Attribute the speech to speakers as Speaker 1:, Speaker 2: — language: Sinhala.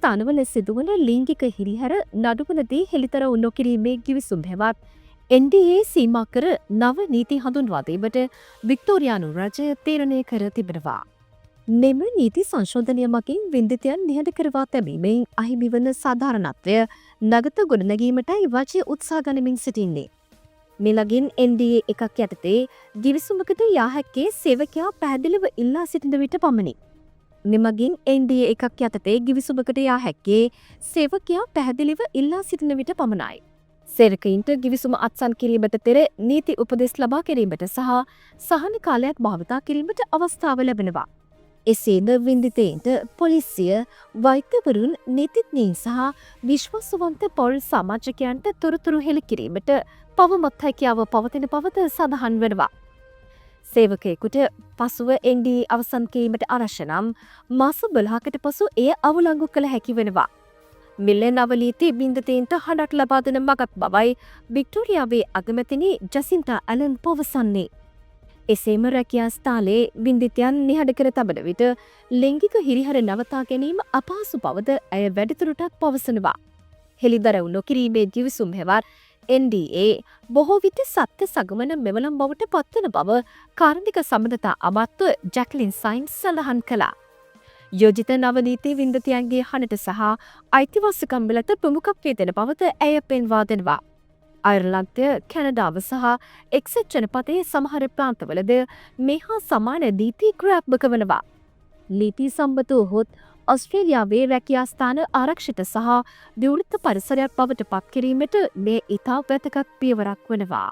Speaker 1: ස්ථානවල සිදුවන ලිංගික හිරිහැර නඩුවලදී හෙළිතරව් නොකිරීමේ ගිවිසුම් හෙවත් NDA සීමා කර නව නීති හඳුන්වා දීමට වික්ටෝරියානු රජය තීරණය කර තිබෙනවා. මෙම නීති සංශෝධනය මගින් වින්දිතයන් නිහඬ කරවා තැබීමෙන් අහිමි වන සාධාරණත්වය නගත ගොඩනැගීමටයි රජය උත්සාහ ගනිමින් සිටින්නේ. මෙලගින් NDA එකක් යටතේ ගිවිසුමකට යා හැක්කේ සේවකයා පැහැදිලිව ඉල්ලා සිටින විට පමණි. මෙමගින් NDA එකක් යටතේ ගිවිසුමකට යා හැක්කේ සේවකයා පැහැදිලිව ඉල්ලා සිටින විට පමණයි. සේවකයින්ට ගිවිසුම අත්සන් කිරීමට පෙර නීති උපදෙස් ලබා ගැනීමට සහ සහන කාලයක් භාවිතා කිරීමට අවස්ථාව ලැබෙනවා. එසේම වින්දිතයින්ට පොලිසිය, වෛද්‍යවරුන්, නීතිඥයින් සහ විශ්වාසවන්ත පොල් සමාජිකයන්ට තොරතුරු හෙළි කිරීමට පවමත් හැකියාව පවතින බවද සඳහන් වෙනවා. සේවකයෙකුට පසුව NDA අවසන් කිරීමට අවශ්‍ය නම් මාස 12කට පසු එය අවලංගු කළ හැකි වෙනවා. මිල්ලේ නවනීති වින්දිතයින්ට හඬක් ලබා දෙන මගක් බවයි වික්ටෝරියාවේ අගමැතිනි ජසින්තා ඇලන් පවසන්නේ. එසේම රැකියා ස්ථානයේ වින්දිතයන් නිහඬ කර තබන විට ලිංගික හිරිහැර නවතා ගැනීම අපහසු බවද ඇය වැඩිදුරටත් පවසනවා. හෙළිදරව් නොකිරීමේ ගිවිසුම් හෙවත් NDA බොහෝ විට සත්‍ය සගමන මෙවලම් බවට පත්වන බව කාර්මික සම්බන්ධතා අමාත්‍ය ජැක්ලින් සයින්ස් සඳහන් කළා. යෝජිත නවනීති වින්දිතයන්ගේ හඬට සහ අයිතිවාසිකම් වලට ප්‍රමුඛත්වය දෙන බවද ඇය පෙන්වා දෙනවා. අයර්ලන්තය, කැනඩාව සහ එක්සත් ජනපදයේ සමහර ප්‍රාන්තවලද මේ හා සමාන නීති ක්‍රියාත්මක වනවා. නීති සම්මත වූහොත් ඔස්ට්‍රේලියාවේ රැකියා ස්ථාන ආරක්ෂිත සහ විවෘත පරිසරයක් බවට පත් කිරීමට මේ ඉතා වැදගත් පියවරක් වනවා.